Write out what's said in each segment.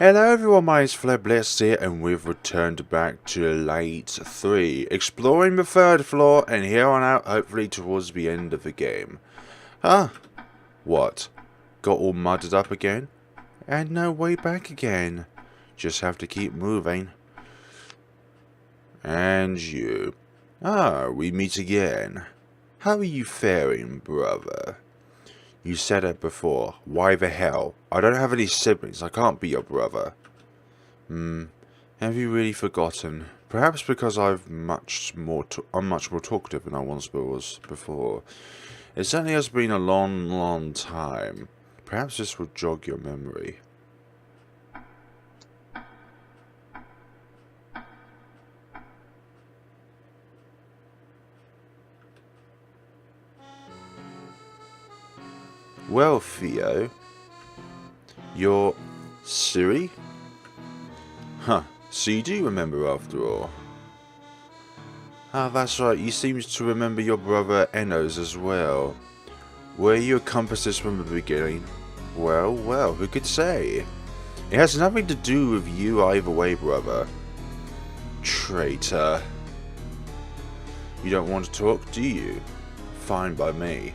Hello everyone, my name's FlareBlitzed here, and we've returned back to LiEat 3, exploring the third floor, and here on out, hopefully towards the end of the game. Huh? What? Got all mudded up again? And no way back again. Just have to keep moving. And you. Ah, we meet again. How are you faring, brother? You said it before. Why the hell? I don't have any siblings. I can't be your brother. Have you really forgotten? Perhaps because I'm much more talkative than I once was before. It certainly has been a long time. Perhaps this will jog your memory. Well, Theo, you're Siri? Huh, so you do remember after all. Ah, that's right, you seem to remember your brother Enno's as well. Were you accomplices from the beginning? Well, who could say? It has nothing to do with you either way, brother. Traitor. You don't want to talk, do you? Fine by me.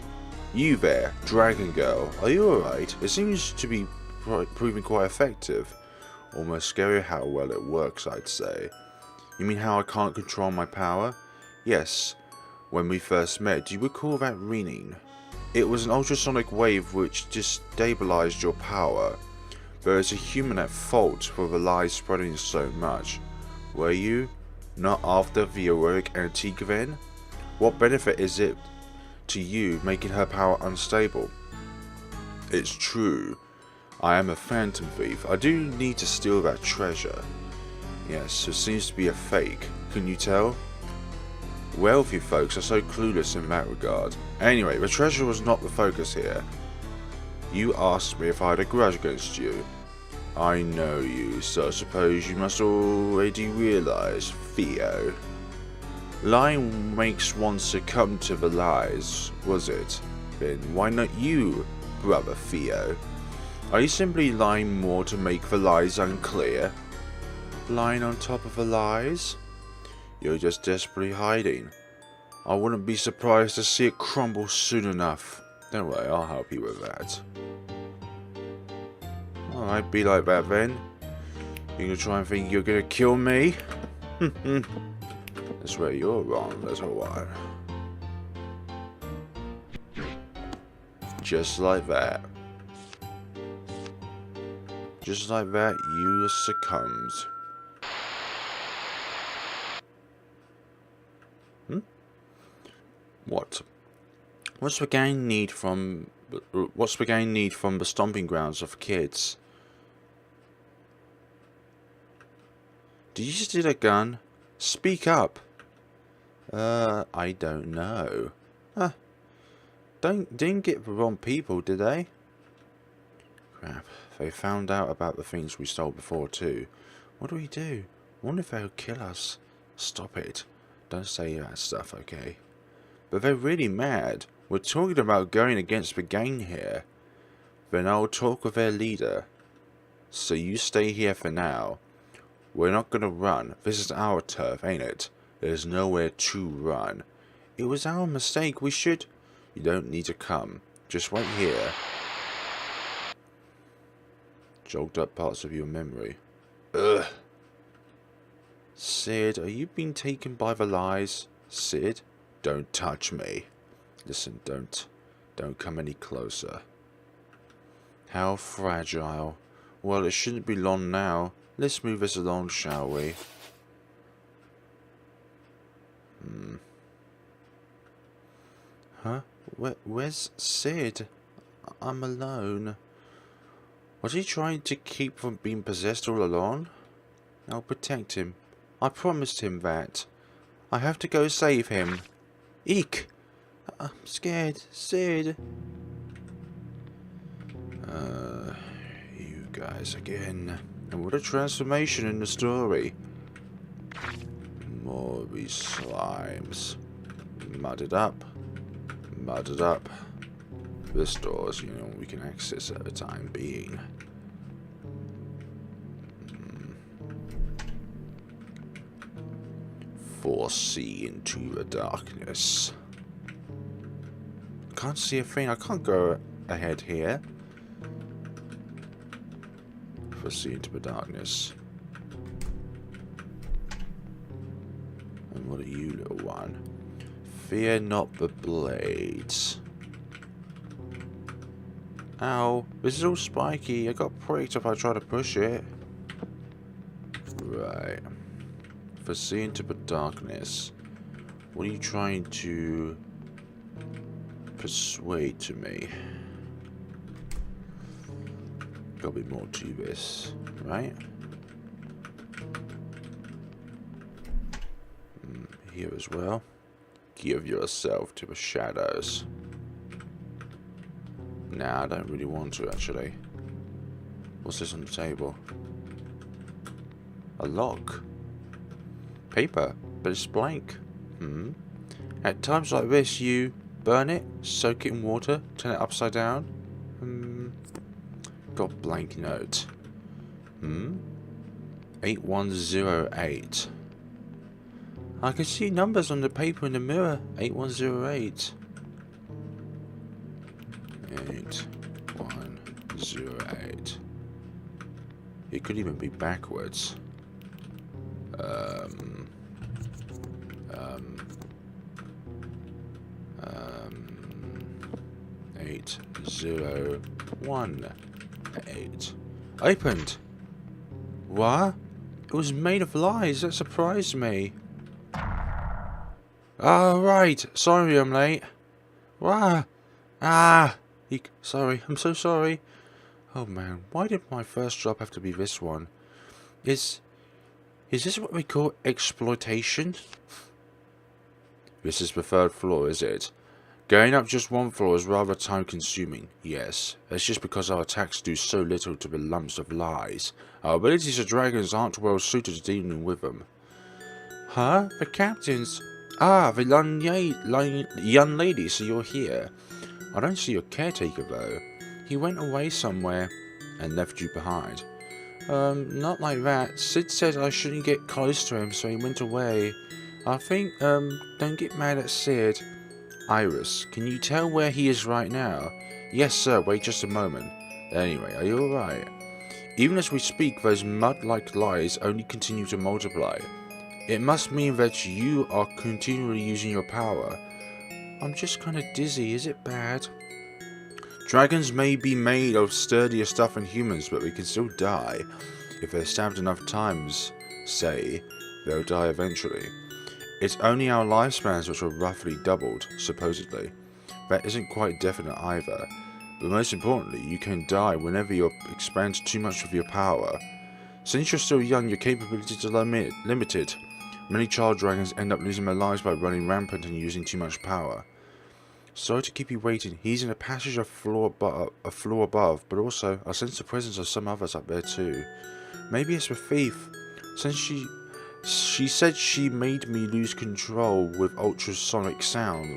You there, Dragon Girl, are you alright? It seems to be proving quite effective. Almost scary how well it works, I'd say. You mean how I can't control my power? Yes. When we first met, do you recall that ringing? It was an ultrasonic wave which destabilized your power. There is a human at fault for the lies spreading so much. Were you? Not after the heroic Antique then? What benefit is it to you making her power unstable? It's true. I am a phantom thief. I do need to steal that treasure. Yes, it seems to be a fake. Can you tell? Wealthy folks are so clueless in that regard. Anyway, the treasure was not the focus here. You asked me if I had a grudge against you. I know you, so I suppose you must already realize, Theo. Lying makes one succumb to the lies, was it? Then why not you, brother Theo? Are you simply lying more to make the lies unclear? Lying on top of the lies? You're just desperately hiding. I wouldn't be surprised to see it crumble soon enough. Don't worry, I'll help you with that. Alright, be like that then. You're gonna try and think you're gonna kill me? That's where you're wrong, little one. Just like that. Just like that, you succumbed. What? What's the gang need from the stomping grounds of kids? Did you steal a gun? Speak up. I don't know. Huh. Didn't get the wrong people, did they? Crap. They found out about the things we stole before too. What do we do? Wonder if they'll kill us. Stop it. Don't say that stuff, okay? But they're really mad. We're talking about going against the gang here. Then I'll talk with their leader. So you stay here for now. We're not gonna run. This is our turf, ain't it? There's nowhere to run. It was our mistake. We should... You don't need to come. Just wait here. Jogged up parts of your memory. Ugh. Sid, are you being taken by the lies? Sid? Don't touch me. Listen, don't come any closer. How fragile. Well, it shouldn't be long now. Let's move this along, shall we? Huh? Where's Sid? I'm alone. Was he trying to keep from being possessed all along? I'll protect him. I promised him that. I have to go save him. Eek! I'm scared. Sid! You guys again. And what a transformation in the story. More of these slimes. Mudded up. Mudded up. This door's, we can access at the time being. Foresee into the darkness. Can't see a thing. I can't go ahead here. Foresee into the darkness. And what are you, little one? Fear not the blades. Ow. This is all spiky. I got pricked if I try to push it. Right. Foresee into the darkness. What are you trying to persuade to me? Gotta be more to this, right? Here as well. Give yourself to the shadows. Nah, I don't really want to, actually. What's this on the table? A lock. Paper, but it's blank. At times like this, you burn it, soak it in water, turn it upside down. Got blank note. 8108. I can see numbers on the paper in the mirror. 8108. 8108. It could even be backwards. 8018. Opened. What? It was made of lies. That surprised me. Oh, right. Sorry I'm late. What? Sorry. I'm so sorry. Oh man, why did my first job have to be this one? Is this what we call exploitation? This is the third floor, is it? Going up just one floor is rather time consuming, yes. It's just because our attacks do so little to the lumps of lies. Our abilities as dragons aren't well suited to dealing with them. Huh? The captains? Ah, the young lady, so you're here. I don't see your caretaker though. He went away somewhere and left you behind. Not like that. Sid said I shouldn't get close to him, so he went away. I think, don't get mad at Sid. Iris, can you tell where he is right now? Yes, sir, wait just a moment. Anyway, are you alright? Even as we speak, those mud-like lies only continue to multiply. It must mean that you are continually using your power. I'm just kinda dizzy, is it bad? Dragons may be made of sturdier stuff than humans, but we can still die. If they're stabbed enough times, say, they'll die eventually. It's only our lifespans which are roughly doubled, supposedly. That isn't quite definite either. But most importantly, you can die whenever you expend too much of your power. Since you're still young, your capabilities are limited. Many child dragons end up losing their lives by running rampant and using too much power. Sorry to keep you waiting. He's in a passage a floor above, but also I sense the presence of some others up there too. Maybe it's the thief. Since she said she made me lose control with ultrasonic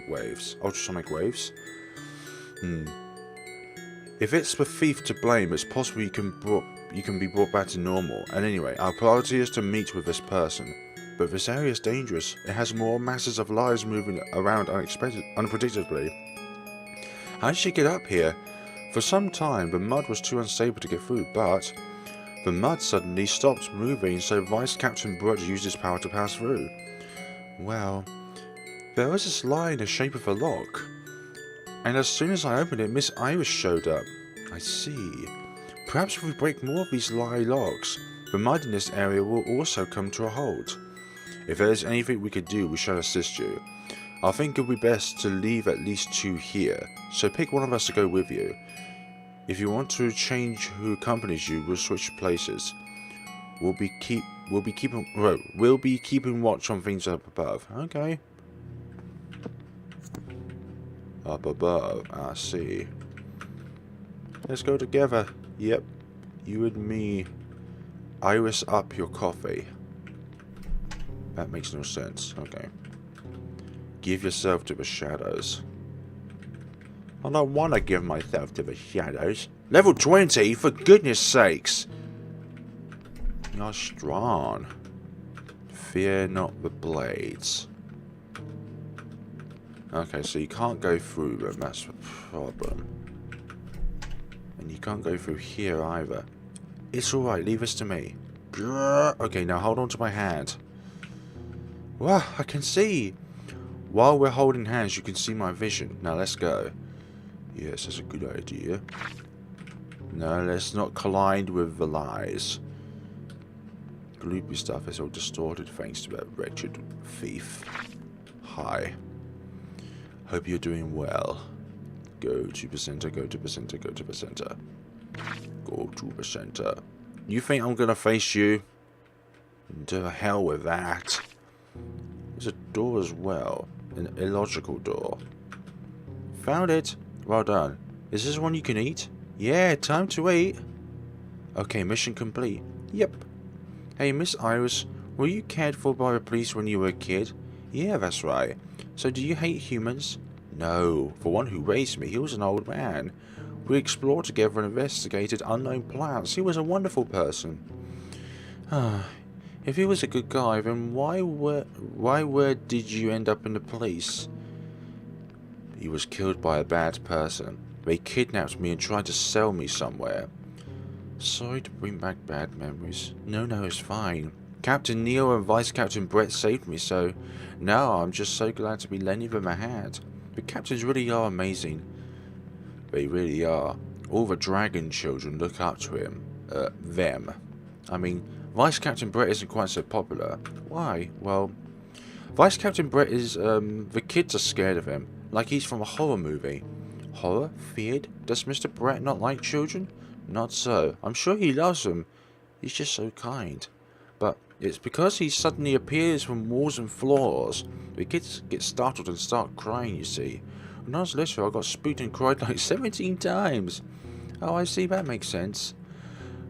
waves. If it's the thief to blame, it's possible you can be brought back to normal. And anyway, our priority is to meet with this person. But this area is dangerous. It has more masses of lives moving around unpredictably. How did she get up here? For some time, the mud was too unstable to get through, but the mud suddenly stopped moving, so Vice Captain Brudge used his power to pass through. Well, there was this lie in the shape of a lock, and as soon as I opened it, Miss Iris showed up. I see. Perhaps if we break more of these lie locks, the mud in this area will also come to a halt. If there is anything we could do, we shall assist you. I think it would be best to leave at least 2 here, so pick one of us to go with you. If you want to change who accompanies you, we'll switch places. We'll be keeping watch on things up above. Okay. Up above, I see. Let's go together. Yep. You and me. Iris up your coffee. That makes no sense. Okay. Give yourself to the shadows. I don't want to give myself to the shadows. Level 20? For goodness sakes. You're strong. Fear not the blades. Okay, so you can't go through them, that's the problem. And you can't go through here either. It's alright, leave this to me. Okay, now hold on to my hand. Wow, I can see! While we're holding hands, you can see my vision. Now let's go. Yes, that's a good idea. No, let's not collide with the lies. Gloopy stuff is all distorted thanks to that wretched thief. Hi. Hope you're doing well. Go to the center, go to the center, go to the center. Go to the center. You think I'm gonna face you? To hell with that. There's a door as well. An illogical door. Found it. Well done. Is this one you can eat? Yeah, time to eat. Okay, mission complete. Yep. Hey, Miss Iris, were you cared for by the police when you were a kid? Yeah, that's right. So do you hate humans? No. The one who raised me, he was an old man. We explored together and investigated unknown plants. He was a wonderful person. If he was a good guy, then why did you end up in the police? He was killed by a bad person. They kidnapped me and tried to sell me somewhere. Sorry to bring back bad memories. No, it's fine. Captain Leo and Vice Captain Brett saved me, so now I'm just so glad to be lending them a hand. The captains really are amazing. They really are. All the dragon children look up to him. Them. I mean, Vice Captain Brett isn't quite so popular. Why? Well, Vice Captain Brett is, the kids are scared of him. Like he's from a horror movie. Horror? Feared? Does Mr. Brett not like children? Not so. I'm sure he loves them. He's just so kind. But it's because he suddenly appears from walls and floors. The kids get startled and start crying, you see. When I was little, I got spooked and cried like 17 times. Oh, I see, that makes sense.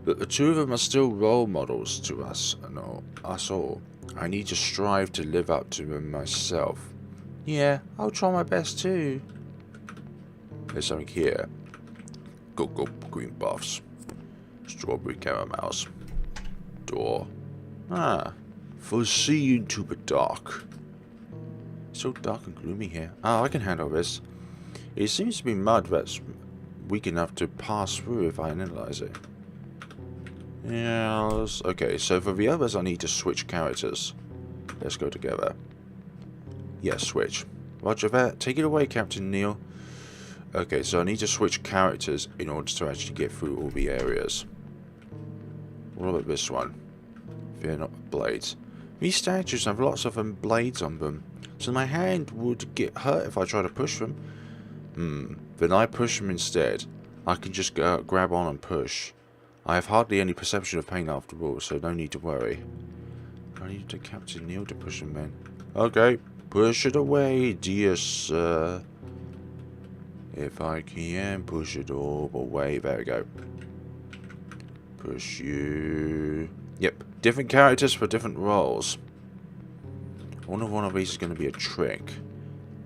But the two of them are still role models to us and us all. I need to strive to live up to them myself. Yeah, I'll try my best too. There's something here. Cocoa green buffs. Strawberry caramels. Door. Foresee into the dark. It's so dark and gloomy here. I can handle this. It seems to be mud that's weak enough to pass through if I analyze it. Yes. Okay, so for the others I need to switch characters. Let's go together. Yes, switch. Roger that. Take it away, Captain Neil. Okay, so I need to switch characters in order to actually get through all the areas. What about this one? Fear not blades. These statues have lots of blades on them, so my hand would get hurt if I try to push them. Then I push them instead. I can just grab on and push. I have hardly any perception of pain after all, so no need to worry. I need to Captain Neil to push them in. Okay, push it away, dear sir. If I can push it all away. There we go. Push you. Yep, different characters for different roles. I wonder if one of these is going to be a trick.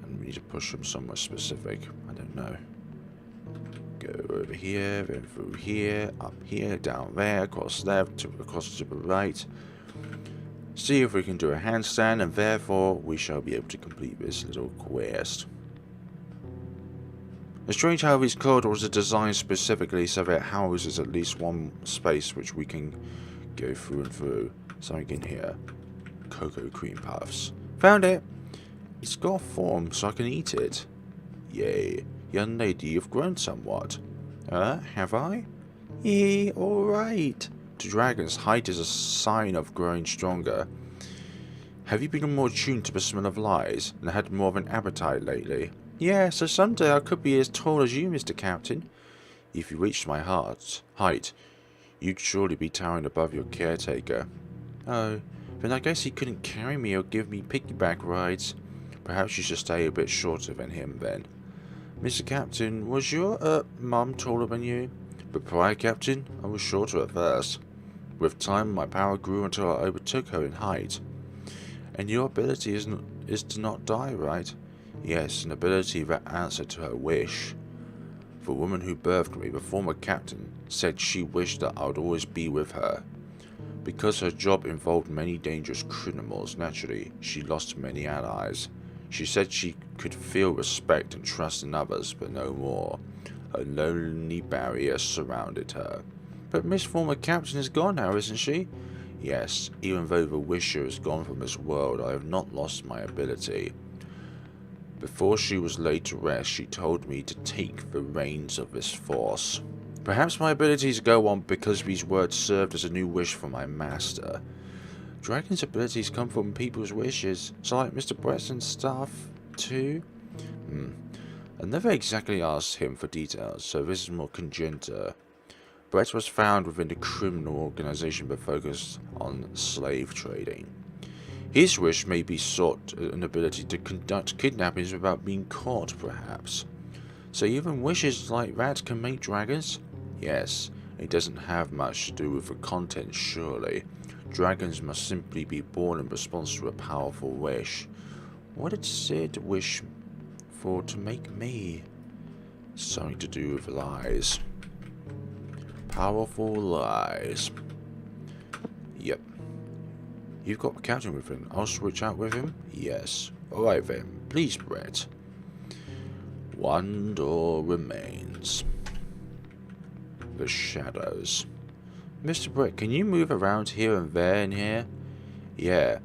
And we need to push them somewhere specific. I don't know. Go over here, then through here, up here, down there, across left, across to the right. See if we can do a handstand, and therefore we shall be able to complete this little quest. It's strange how these corridors are designed specifically so that it houses at least one space which we can go through and through. Something in here. Cocoa cream puffs. Found it! It's got a form so I can eat it. Yay. Young lady, you've grown somewhat. Have I? Yeah, alright. To dragons, height is a sign of growing stronger. Have you become more attuned to the smell of lies and had more of an appetite lately? Yeah, so someday I could be as tall as you, Mr. Captain. If you reached my height, you'd surely be towering above your caretaker. Oh, then I guess he couldn't carry me or give me piggyback rides. Perhaps you should stay a bit shorter than him then. Mr. Captain, was your, mum taller than you? But prior, Captain, I was shorter at first. With time, my power grew until I overtook her in height. And your ability is to not die, right? Yes, an ability that answered to her wish. The woman who birthed me, the former captain, said she wished that I would always be with her. Because her job involved many dangerous criminals, naturally, she lost many allies. She said she could feel respect and trust in others, but no more. A lonely barrier surrounded her. But Miss Former Captain is gone now, isn't she? Yes, even though the Wisher is gone from this world, I have not lost my ability. Before she was laid to rest, she told me to take the reins of this force. Perhaps my abilities go on because these words served as a new wish for my master. Dragon's abilities come from people's wishes, so like Mr. Bretson's stuff, too? I never exactly asked him for details, so this is more conjecture. Brett was found within the criminal organization but focused on slave trading. His wish may be sought an ability to conduct kidnappings without being caught, perhaps. So even wishes like that can make dragons? Yes, it doesn't have much to do with the content, surely. Dragons must simply be born in response to a powerful wish. What did Sid wish for to make me? Something to do with lies. Powerful lies. Yep. You've got the captain with him. I'll switch out with him? Yes. Alright then. Please, Brett. One door remains. The shadows. Mr. Brett, can you move around here and there and here? Yeah.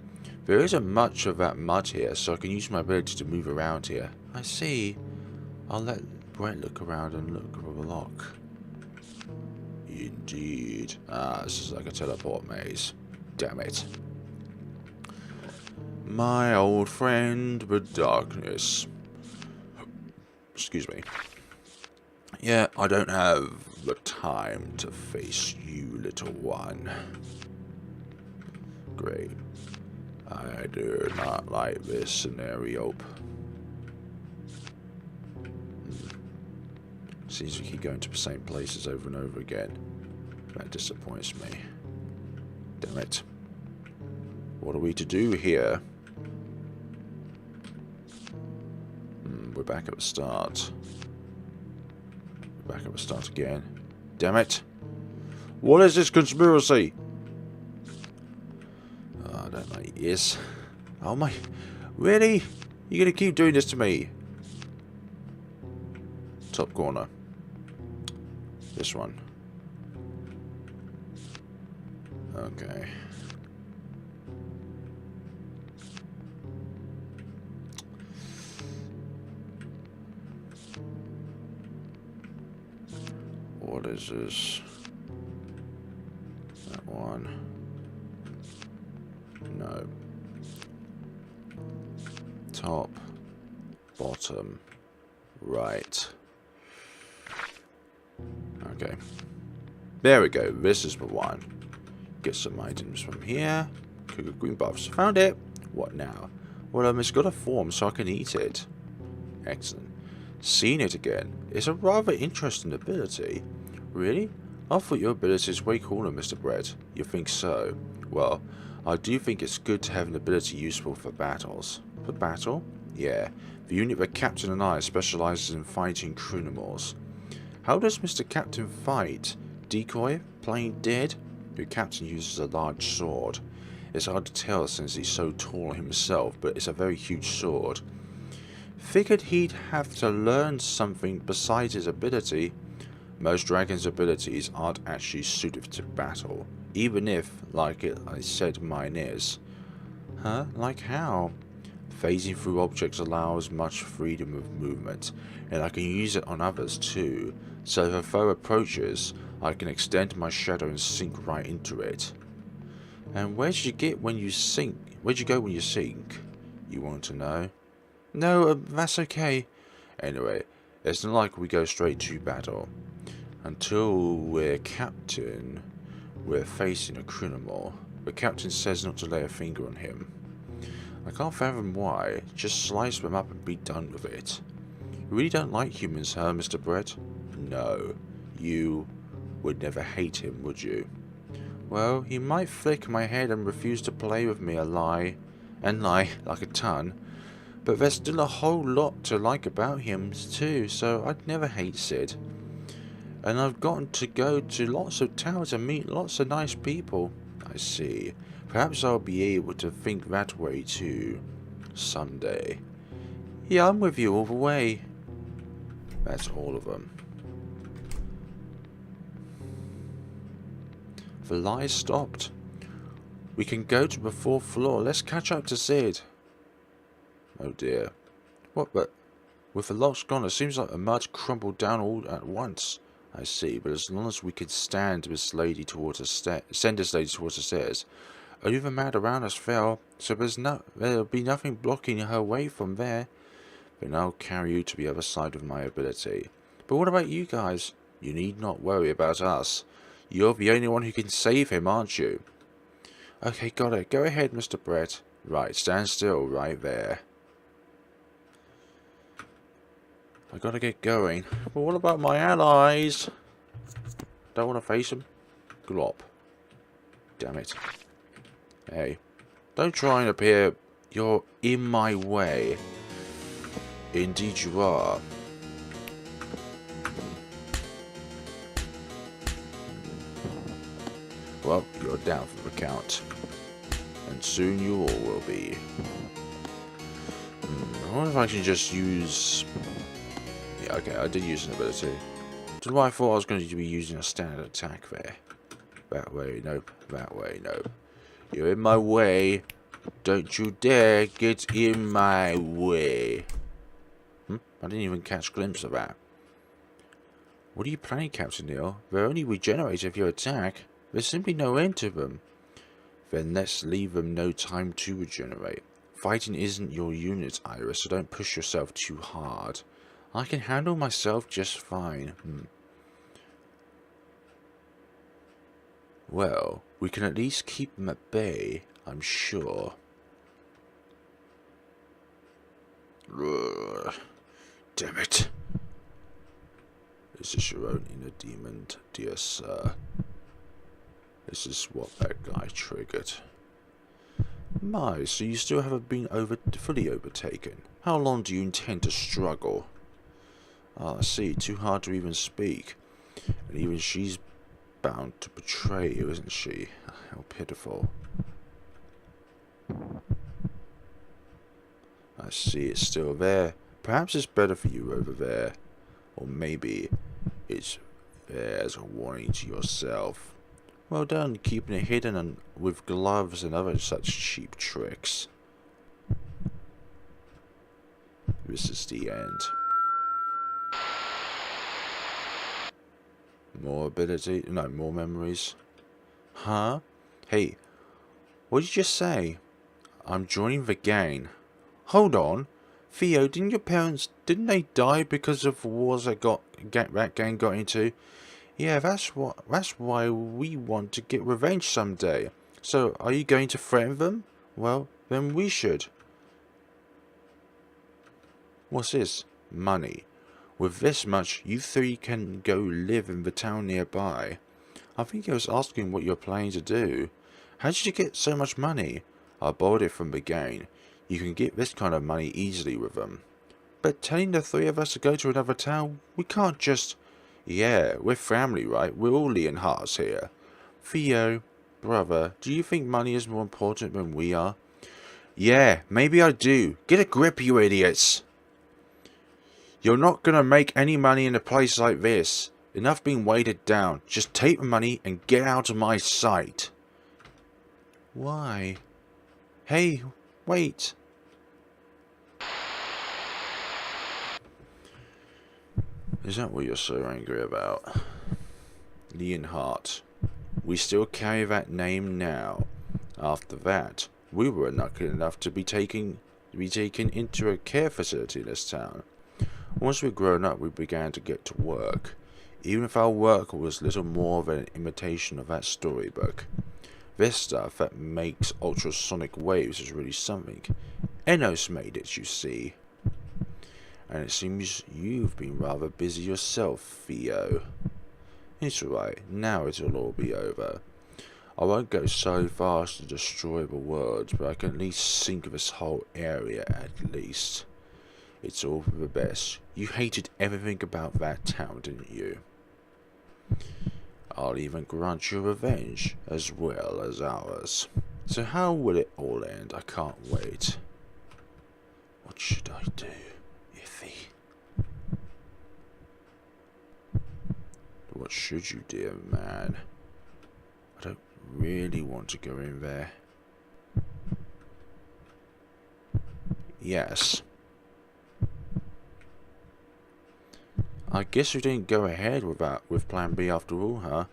There isn't much of that mud here, so I can use my ability to move around here. I see. I'll let Brett look around and look for the lock. Indeed. Ah, this is like a teleport maze. Damn it. My old friend, the darkness. Excuse me. Yeah, I don't have the time to face you, little one. Great. I do not like this scenario. Seems we keep going to the same places over and over again. That disappoints me. Damn it. What are we to do here? We're back at the start. We're back at the start again. Damn it. What is this conspiracy? Oh, I don't like this. Oh my. Really? You're going to keep doing this to me? Top corner. This one. Okay. What is this? That one. No. Top. Bottom. Right. Okay. There we go. This is the one. Get some items from here. Cook green buffs. Found it. What now? Well, it's got a form so I can eat it. Excellent. Seen it again. It's a rather interesting ability. Really? I thought your ability is way cooler, Mr. Brett. You think so? Well, I do think it's good to have an ability useful for battles. For battle? Yeah. The unit the Captain and I specializes in fighting criminals. How does Mr. Captain fight? Decoy? Plain dead? Your Captain uses a large sword. It's hard to tell since he's so tall himself, but it's a very huge sword. Figured he'd have to learn something besides his ability. Most dragons' abilities aren't actually suited to battle, even if, like I said, mine is. Huh? Like how? Phasing through objects allows much freedom of movement, and I can use it on others too, so if a foe approaches, I can extend my shadow and sink right into it. And where'd you go when you sink? You want to know? No, that's okay. Anyway, it's not like we go straight to battle. Until we're captain, we're facing a criminal. The captain says not to lay a finger on him. I can't fathom why. Just slice them up and be done with it. You really don't like humans, huh, Mr. Brett? No. You would never hate him, would you? Well, he might flick my head and refuse to play with me lie like a ton. But there's still a whole lot to like about him too, so I'd never hate Sid. And I've gotten to go to lots of towns and meet lots of nice people. I see. Perhaps I'll be able to think that way too. Someday. Yeah, I'm with you all the way. That's all of them. The lie stopped. We can go to the 4th floor. Let's catch up to Sid. Oh dear. What, but with the locks gone, it seems like the mud crumbled down all at once. I see, but as long as we could stand this lady towards the send this lady towards the stairs, only the mud around us fell, so there'll be nothing blocking her way from there. Then I'll carry you to the other side of my ability. But what about you guys? You need not worry about us. You're the only one who can save him, aren't you? Okay, got it. Go ahead, Mr. Brett. Right, stand still right there. I gotta get going. But what about my allies? Don't want to face them? Glop. Damn it. Hey, don't try and appear you're in my way. Indeed you are. Well, you're down for the count. And soon you all will be. I wonder if I can just use... Yeah, okay, I did use an ability. So I thought I was going to be using a standard attack there. That way, nope. That way, nope. You're in my way. Don't you dare get in my way. I didn't even catch a glimpse of that. What are you planning, Captain Neil? They're only regenerate if you attack. There's simply no end to them. Then let's leave them no time to regenerate. Fighting isn't your unit, Iris, so don't push yourself too hard. I can handle myself just fine. Well, we can at least keep them at bay, I'm sure. Ugh. Damn it. Is this your own inner demon, dear sir? This is what that guy triggered. My, so you still haven't been fully overtaken. How long do you intend to struggle? Ah, I see, too hard to even speak. And even she's bound to betray you, isn't she? How pitiful. I see it's still there. Perhaps it's better for you over there. Or maybe it's there as a warning to yourself. Well done, keeping it hidden and with gloves and other such cheap tricks. This is the end. More ability? No, more memories. Huh? Hey, what did you just say? I'm joining the gang. Hold on. Theo, didn't your parents, didn't they die because of wars that that gang got into? Yeah, that's why we want to get revenge someday. So, are you going to threaten them? Well, then we should. What's this? Money. With this much, you three can go live in the town nearby. I think I was asking what you're planning to do. How did you get so much money? I borrowed it from the gang. You can get this kind of money easily with them. But telling the three of us to go to another town, we can't just... Yeah, we're family, right? We're all Leonhards here. Theo, brother, do you think money is more important than we are? Yeah, maybe I do. Get a grip, you idiots. You're not gonna make any money in a place like this. Enough being weighted down. Just take the money and get out of my sight. Why? Hey, wait. Is that what you're so angry about? Leonhard. We still carry that name now. After that, we were lucky enough to be taken into a care facility in this town. Once we'd grown up, we began to get to work. Even if our work was little more than an imitation of that storybook. This stuff that makes ultrasonic waves is really something. Enos made it, you see. And it seems you've been rather busy yourself, Theo. It's alright, now it'll all be over. I won't go so far as to destroy the world, but I can at least sink this whole area at least. It's all for the best. You hated everything about that town, didn't you? I'll even grant you revenge as well as ours. So how will it all end? I can't wait. What should I do, Iffy? What should you, dear man? I don't really want to go in there. Yes. I guess we didn't go ahead with Plan B after all, huh?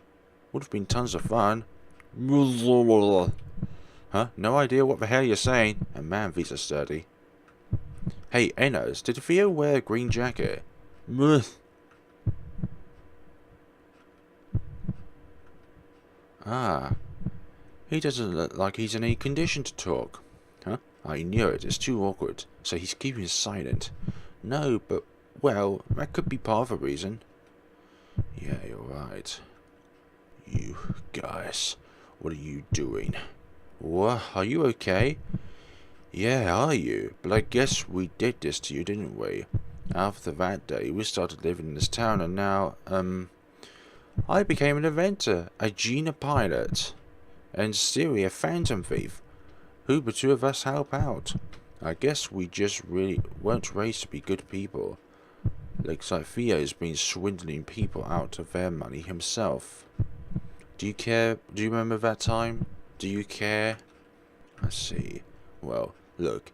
Would have been tons of fun. Huh? No idea what the hell you're saying. And man, these are sturdy. Hey, Enos, did Theo wear a green jacket? Ah, he doesn't look like he's in any condition to talk. Huh? I knew it. It's too awkward. So he's keeping silent. No, but, well, that could be part of the reason. Yeah, you're right. You guys, what are you doing? What? Are you okay? Yeah, are you? But I guess we did this to you, didn't we? After that day, we started living in this town, and now, I became an inventor, a Gina pilot, and Siri a phantom thief. Who but two of us help out? I guess we just really weren't raised to be good people. Looks like Theo's been swindling people out of their money himself. Do you care? Do you remember that time? Do you care? I see. Well, look,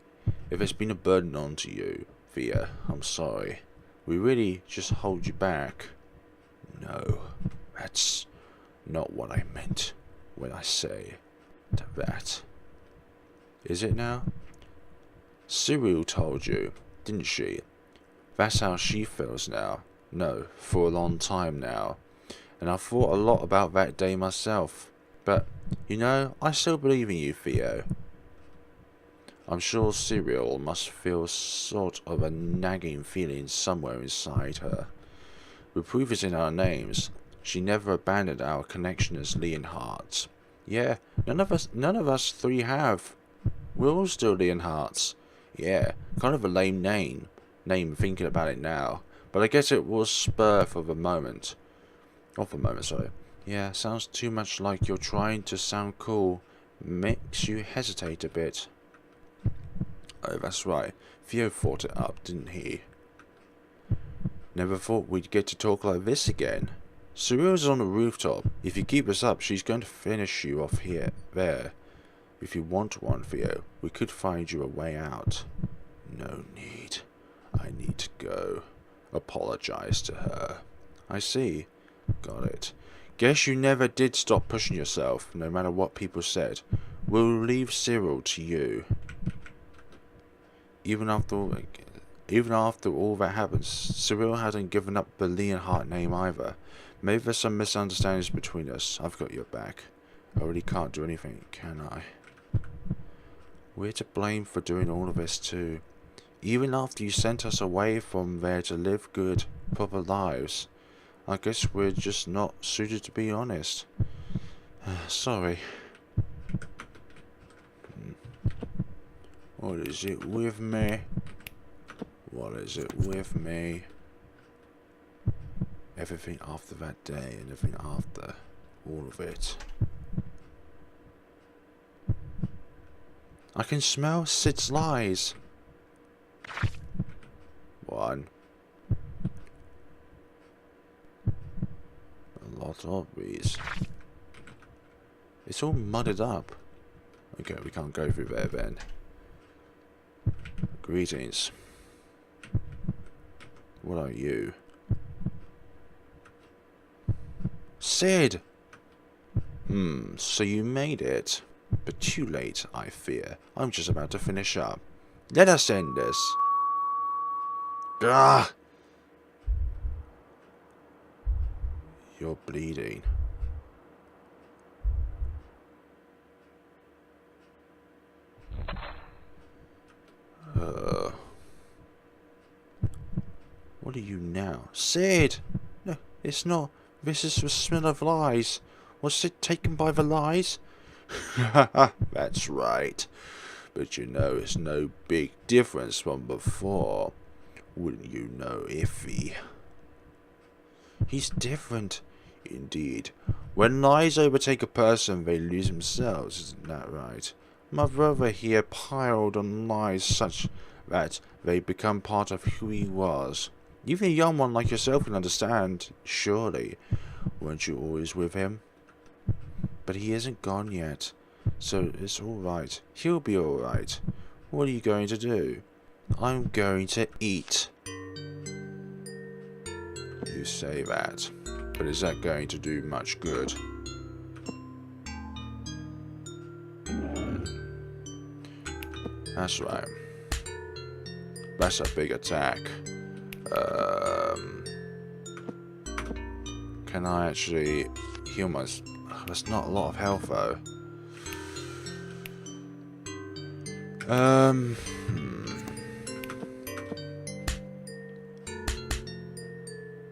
if it's been a burden onto you, Theo, I'm sorry. We really just hold you back. No, that's not what I meant when I say that. Is it now? Cyril told you, didn't she? That's how she feels now. No, for a long time now. And I've thought a lot about that day myself. But, you know, I still believe in you, Theo. I'm sure Cyril must feel sort of a nagging feeling somewhere inside her. The proof is in our names. She never abandoned our connection as LiEat. Yeah, none of us three have. We're all still LiEat. Yeah, kind of a lame name thinking about it now. But I guess it was spur of the moment. Sorry. Yeah, sounds too much like you're trying to sound cool. Makes you hesitate a bit. Oh, that's right. Theo fought it up, didn't he? Never thought we'd get to talk like this again. Cyril's on the rooftop. If you keep us up, she's going to finish you off there. If you want one, Theo, we could find you a way out. No need. I need to go. Apologize to her. I see. Got it. Guess you never did stop pushing yourself, no matter what people said. We'll leave Cyril to you. Even after all that happens, Cyril hasn't given up the LiEat name either. Maybe there's some misunderstandings between us. I've got your back. I really can't do anything, can I? We're to blame for doing all of this too. Even after you sent us away from there to live good, proper lives. I guess we're just not suited to be honest. Sorry. What is it with me? What is it with me? Everything after that day and everything after. All of it. I can smell Sid's lies. One. A lot of these. It's all mudded up. Okay, we can't go through there then. Greetings. What are you? Sid! So you made it. But too late, I fear. I'm just about to finish up. Let us end this. Gah! You're bleeding. What are you now? Sid! No, it's not. This is the smell of lies. Was Sid taken by the lies? That's right. But you know, it's no big difference from before. Wouldn't you know, Iffy? He's different. Indeed. When lies overtake a person, they lose themselves, isn't that right? My brother here piled on lies such that they become part of who he was. Even a young one like yourself can understand, surely. Weren't you always with him? But he isn't gone yet, so it's alright. He'll be alright. What are you going to do? I'm going to eat. You say that, but is that going to do much good? That's right. That's a big attack. Can I actually heal myself? That's not a lot of health though.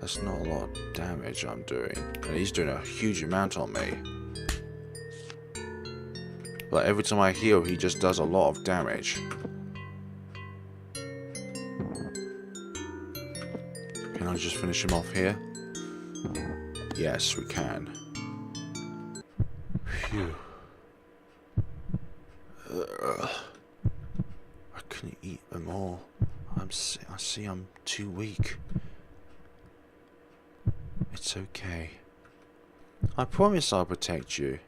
That's not a lot of damage I'm doing. And he's doing a huge amount on me. Like every time I heal, he just does a lot of damage. Can I just finish him off here? Yes, we can. Phew. I couldn't eat them all. I see I'm too weak. It's okay. I promise I'll protect you.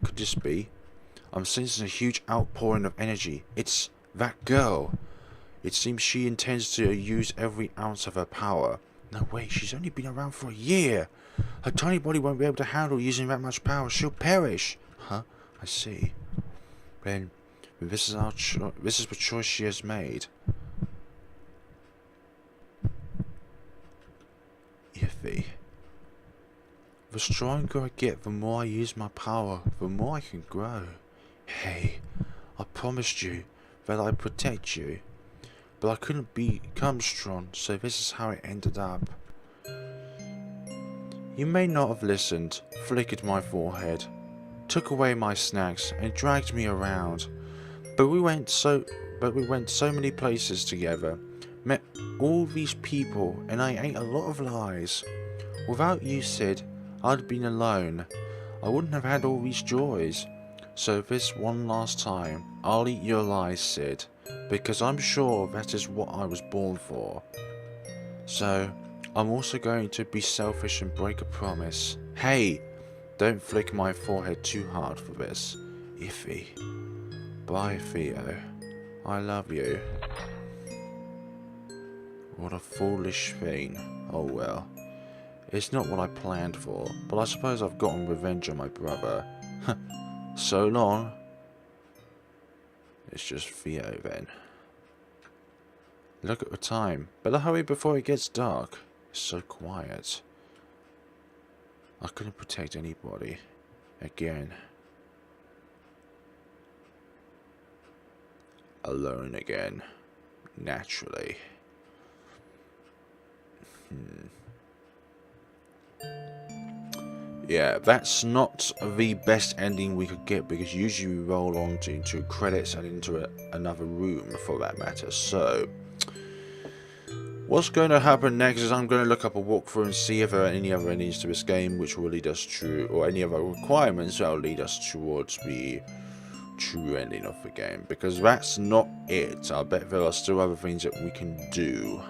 Could this be? I'm sensing a huge outpouring of energy. It's that girl. It seems she intends to use every ounce of her power. No way, she's only been around for a year. Her tiny body won't be able to handle using that much power. She'll perish. Huh? I see. Then this is the choice she has made. Iffy. The stronger I get, the more I use my power, the more I can grow. Hey, I promised you that I'd protect you, but I couldn't become strong, so this is how it ended up. You may not have listened, flickered my forehead, took away my snacks, and dragged me around. But we went so many places together, met all these people, and I ate a lot of lies. Without you, Sid, I'd have been alone. I wouldn't have had all these joys. So this one last time, I'll eat your lies, Sid, because I'm sure that is what I was born for. So, I'm also going to be selfish and break a promise. Hey, don't flick my forehead too hard for this. Iffy. Bye, Theo. I love you. What a foolish thing. Oh well. It's not what I planned for, but I suppose I've gotten revenge on my brother. So long. It's just Theo then. Look at the time. Better hurry before it gets dark. It's so quiet. I couldn't protect anybody. Again. Alone again. Naturally. Yeah, that's not the best ending we could get, because usually we roll on into credits and into another room for that matter. So, what's going to happen next is I'm going to look up a walkthrough and see if there are any other endings to this game which will lead us to, or any other requirements that will lead us towards the true ending of the game, because that's not it. I bet there are still other things that we can do.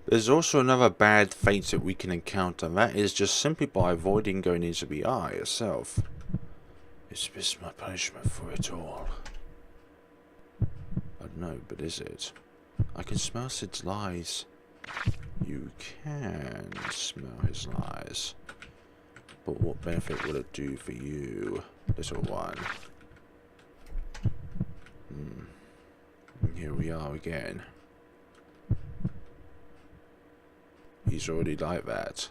There's also another bad fate that we can encounter, and that is just simply by avoiding going into the eye itself. Is this my punishment for it all? I don't know, but is it? I can smell Sid's lies. You can smell his lies. But what benefit will it do for you, little one? Here we are again. He's already like that.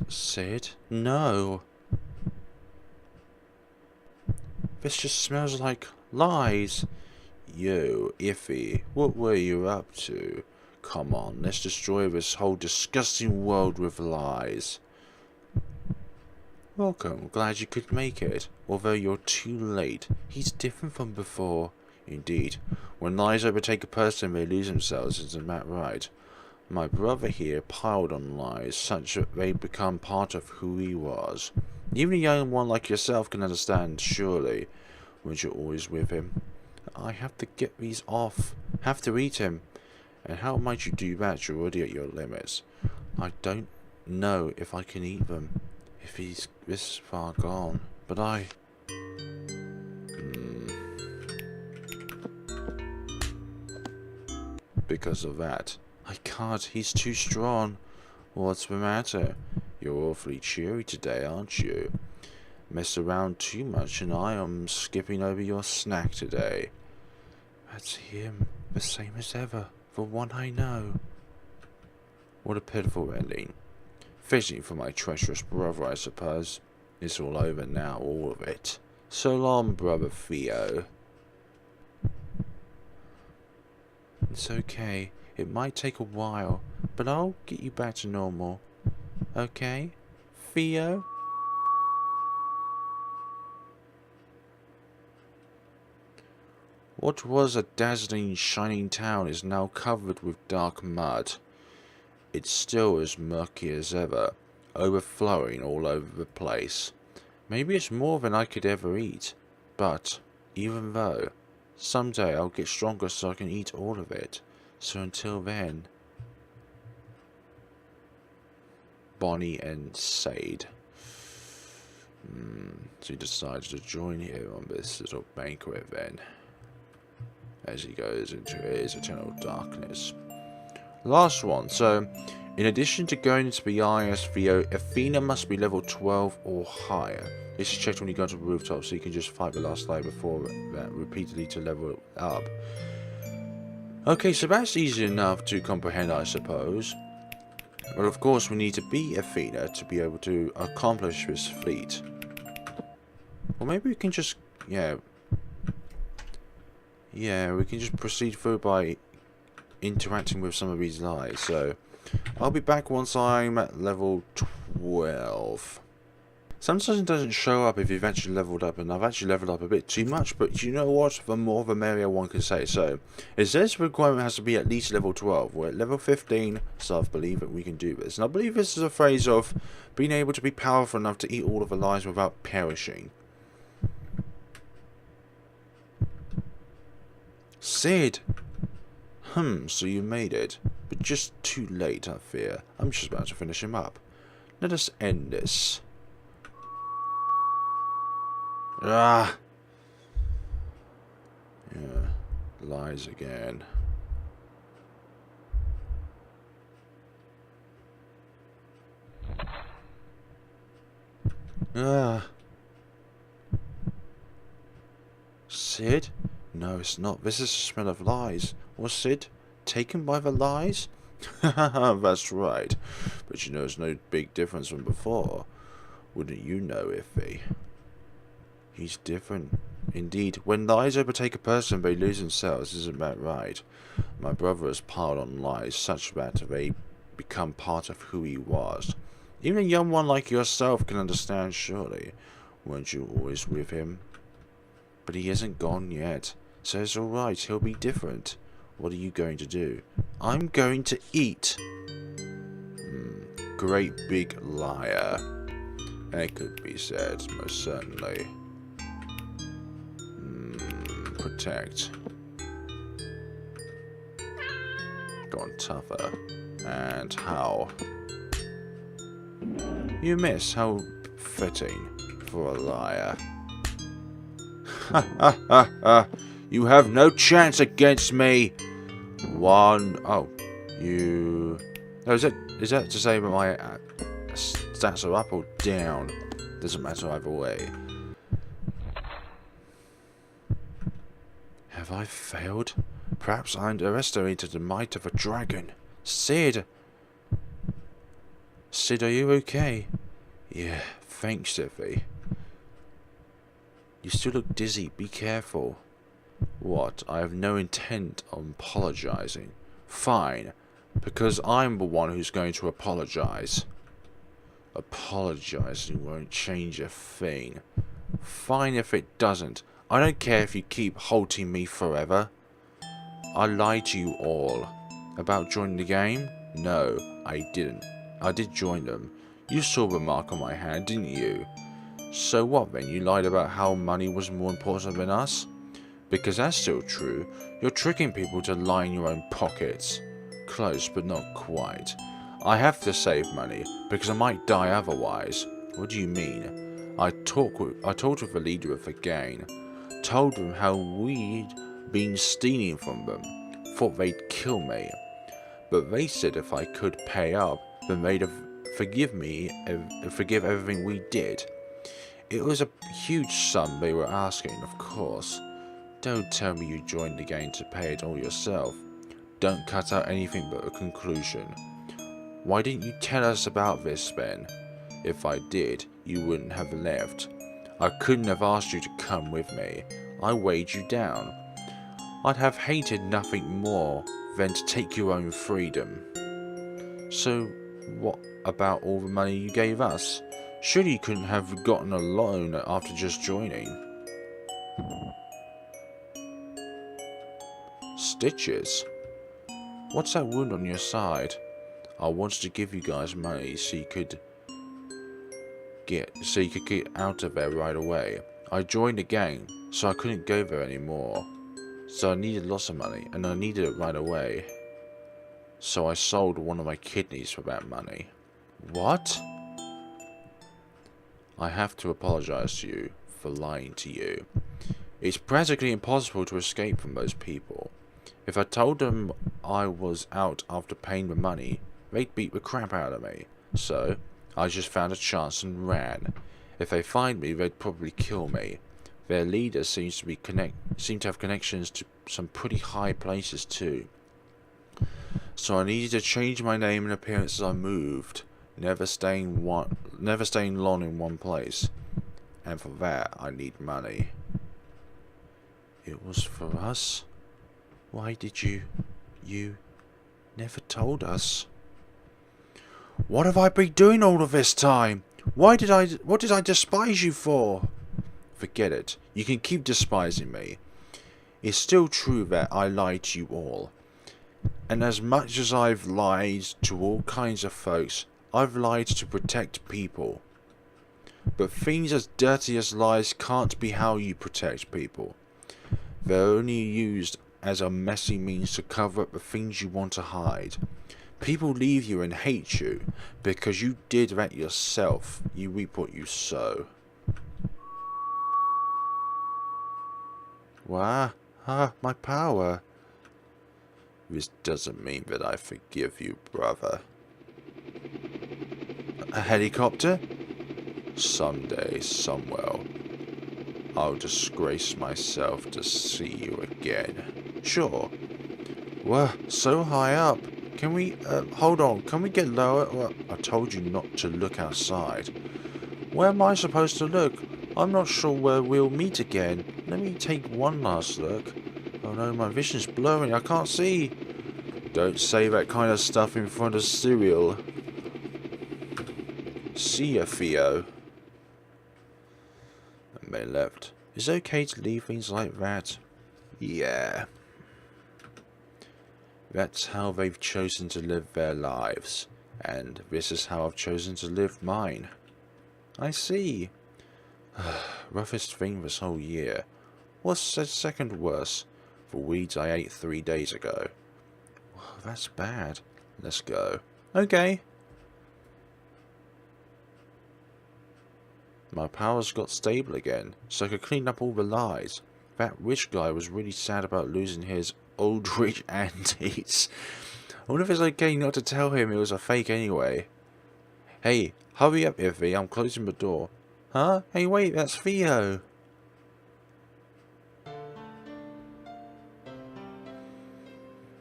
Sid? No. This just smells like lies. You, Iffy, what were you up to? Come on, let's destroy this whole disgusting world with lies. Welcome, glad you could make it. Although you're too late. He's different from before. Indeed, when lies overtake a person, they lose themselves, isn't that right? My brother here piled on lies such that they become part of who he was. Even a young one like yourself can understand, surely, when you're always with him. I have to get these off. Have to eat him. And how might you do that? You're already at your limits. I don't know if I can eat them, if he's this far gone. But I... Because of that. I can't, he's too strong. What's the matter? You're awfully cheery today, aren't you? Mess around too much and I am skipping over your snack today. That's him, the same as ever, the one I know. What a pitiful ending. Fishing for my treacherous brother, I suppose. It's all over now, all of it. So long, brother Theo. It's okay. It might take a while, but I'll get you back to normal. Okay? Theo? What was a dazzling, shining town is now covered with dark mud. It's still as murky as ever, overflowing all over the place. Maybe it's more than I could ever eat, but even though, someday I'll get stronger so I can eat all of it. So until then... Bonnie and Sade. So he decides to join here on this little banquet then, as he goes into his eternal darkness. Last one. So, in addition to going into the IS Theo, Efina must be level 12 or higher. This is checked when you go to the rooftop, so you can just fight the last layer before that repeatedly to level up. Okay, so that's easy enough to comprehend, I suppose. But of course, we need to be Efina to be able to accomplish this feat. Or maybe we can just, yeah, we can just proceed through by interacting with some of these lies. So, I'll be back once I'm at level 12. Sometimes it doesn't show up if you've actually leveled up, and I've actually leveled up a bit too much, but you know what? The more the merrier, one can say. So, it says the requirement has to be at least level 12. We're at level 15, so I believe that we can do this. And I believe this is a phrase of being able to be powerful enough to eat all of the lies without perishing. Sid! So you made it. But just too late, I fear. I'm just about to finish him up. Let us end this. Ah! Yeah, lies again. Ah! Sid? No, it's not. This is the smell of lies. Was Sid taken by the lies? That's right. But you know, there's no big difference from before. Wouldn't you know, Iffy? He's different. Indeed, when lies overtake a person, they lose themselves. Isn't that right? My brother has piled on lies such that they become part of who he was. Even a young one like yourself can understand, surely. Weren't you always with him? But he isn't gone yet. So it's alright, he'll be different. What are you going to do? I'm going to eat. Great big liar. And it could be said, most certainly. Protect. Gone tougher. And how? You miss. How fitting for a liar. Ha ha ha ha. You have no chance against me. Oh, you... Oh, is that to say that my stats are up or down? Doesn't matter either way. Have I failed? Perhaps I underestimated the might of a dragon. Sid! Sid, are you okay? Yeah, thanks, Effie. You still look dizzy. Be careful. What? I have no intent on apologizing. Fine. Because I'm the one who's going to apologize. Apologizing won't change a thing. Fine if it doesn't. I don't care if you keep halting me forever. I lied to you all. About joining the game. No, I didn't. I did join them. You saw the mark on my hand, didn't you? So what then? You lied about how money was more important than us? Because that's still true. You're tricking people to line your own pockets. Close, but not quite. I have to save money, because I might die otherwise. What do you mean? I talked with the leader of the gang. Told them how we'd been stealing from them. Thought they'd kill me. But they said if I could pay up, then they'd forgive me and forgive everything we did. It was a huge sum they were asking, of course. Don't tell me you joined the gang to pay it all yourself. Don't cut out anything but a conclusion. Why didn't you tell us about this, then? If I did, you wouldn't have left. I couldn't have asked you to come with me. I weighed you down. I'd have hated nothing more than to take your own freedom. So, what about all the money you gave us? Surely you couldn't have gotten a loan after just joining. Stitches? What's that wound on your side? I wanted to give you guys money so you could get out of there right away. I joined the gang, so I couldn't go there anymore. So I needed lots of money, and I needed it right away. So I sold one of my kidneys for that money. What? I have to apologize to you for lying to you. It's practically impossible to escape from those people. If I told them I was out after paying the money, they'd beat the crap out of me. So, I just found a chance and ran. If they find me, they'd probably kill me. Their leader seems to have connections to some pretty high places too. So I needed to change my name and appearance as I moved, never staying long in one place. And for that, I need money. It was for us? Why did you never told us? What have I been doing all of this time? What did I despise you for? Forget it. You can keep despising me. It's still true that I lied to you all. And as much as I've lied to all kinds of folks, I've lied to protect people. But things as dirty as lies can't be how you protect people. They're only used as a messy means to cover up the things you want to hide. People leave you and hate you because you did that yourself. You reap what you sow. Wah, my power. This doesn't mean that I forgive you, brother. A helicopter? Someday, somewhere, I'll disgrace myself to see you again. Sure. We're so high up. Can we, hold on, can we get lower? Well, I told you not to look outside. Where am I supposed to look? I'm not sure where we'll meet again. Let me take one last look. Oh no, my vision's blurring, I can't see. Don't say that kind of stuff in front of cereal. See ya, Theo. And they left. Is it okay to leave things like that? Yeah. That's how they've chosen to live their lives. And this is how I've chosen to live mine. I see. Roughest thing this whole year. What's the second worst? The weeds I ate 3 days ago. Well, that's bad. Let's go. Okay. My powers got stable again, so I could clean up all the lies. That rich guy was really sad about losing his old rich aunties. I wonder if it's okay not to tell him it was a fake anyway. Hey, hurry up, Effie, I'm closing the door. Huh? Hey, wait, that's Theo.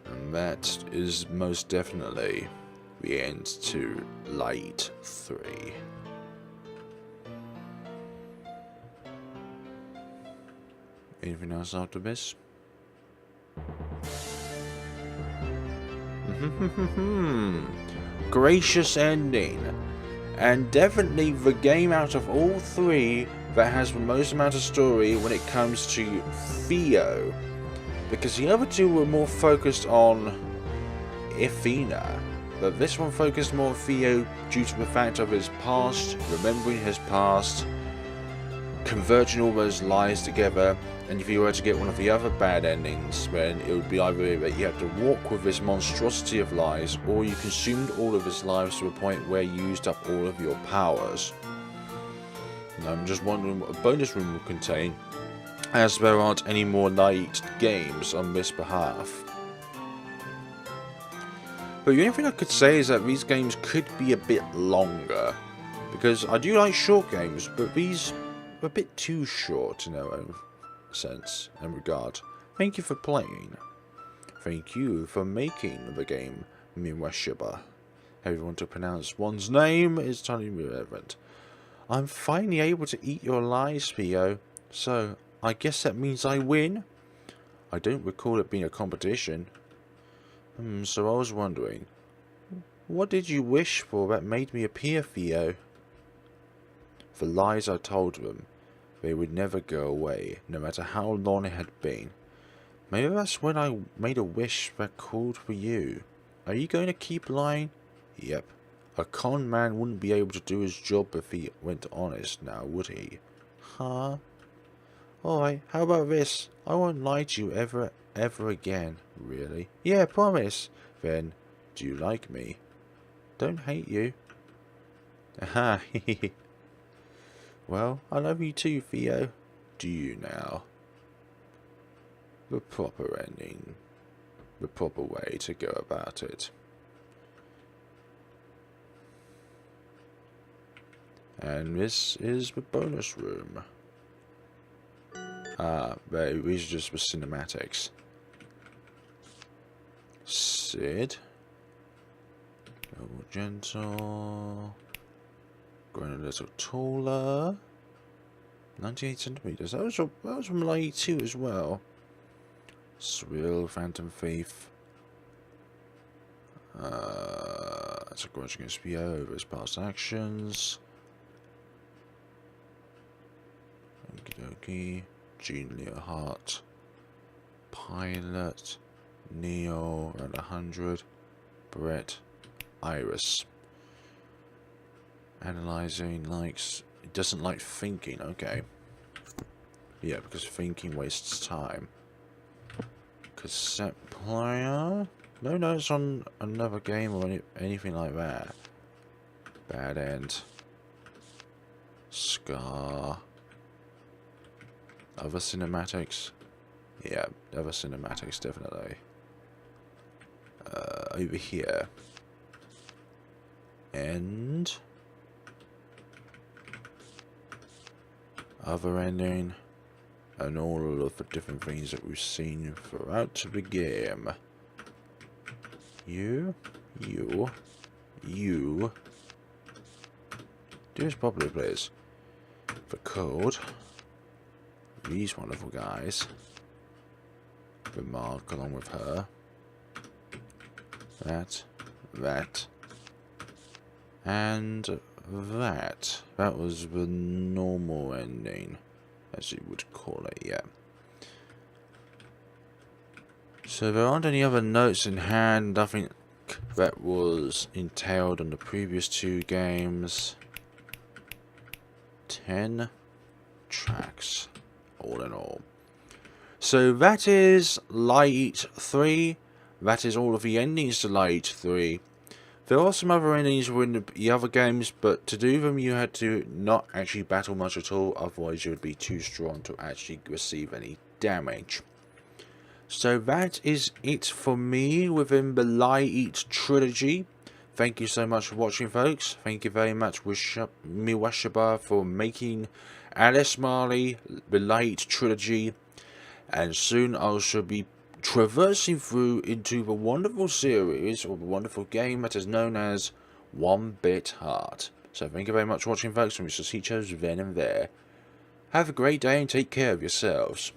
And that is most definitely the end to LiEat 3. Anything else after this? Gracious ending. And definitely the game out of all three that has the most amount of story when it comes to Theo. Because the other two were more focused on Efina. but this one focused more on Theo due to the fact of his past, remembering his past, converging all those lies together. And if you were to get one of the other bad endings, then it would be either that you had to walk with this monstrosity of lies, or you consumed all of his lives to a point where you used up all of your powers. And I'm just wondering what a bonus room will contain, as there aren't any more LiEat games on this behalf. But the only thing I could say is that these games could be a bit longer, because I do like short games, but these are a bit too short in their own sense and regard. Thank you for playing. Thank you for making the game Miwashiba. Everyone to pronounce one's name is totally irrelevant. I'm finally able to eat your lies, Theo, so I guess that means I win? I don't recall it being a competition. So I was wondering, what did you wish for that made me appear, Theo? The lies I told them. They would never go away, no matter how long it had been. Maybe that's when I made a wish that called for you. Are you going to keep lying? Yep. A con man wouldn't be able to do his job if he went honest now, would he? Huh? Alright, how about this? I won't lie to you ever again. Really? Yeah, promise. Then, do you like me? Don't hate you. Aha, hehe. Well, I love you too, Theo. Do you now? The proper ending. The proper way to go about it. And this is the bonus room. These are just the cinematics. Sid. Double gentle. Growing a little taller. 98 centimeters. That was from LiEat 2 as well. Swill, Phantom Thief. That's a grudge against PO over his past actions. Okie dokie. Gene Leo Hart. Pilot. Neo around 100. Brett. Iris. Analyzing, likes, it doesn't like thinking, okay. Yeah, because thinking wastes time. Cassette player? No notes on another game or anything like that. Bad end. Scar. Other cinematics? Yeah, other cinematics, definitely. Over here. End. Other ending, and all of the different things that we've seen throughout the game. You. Do this properly, please. The code. These wonderful guys. The mark along with her. That. And that. That was the normal ending, as you would call it, yeah. So there aren't any other notes in hand, nothing that was entailed on the previous two games. 10 tracks, all in all. So that is LiEat 3. That is all of the endings to LiEat 3. There are some other endings in the other games, but to do them you had to not actually battle much at all, otherwise you would be too strong to actually receive any damage. So that is it for me within the LiEat Trilogy. Thank you so much for watching, folks. Thank you very much Miwashiba for making Alice Marley, the LiEat Trilogy, and soon I shall be traversing through into the wonderful series, or the wonderful game that is known as 1-Bit Heart. So thank you very much for watching, folks, and we shall see each other then and there. Have a great day and take care of yourselves.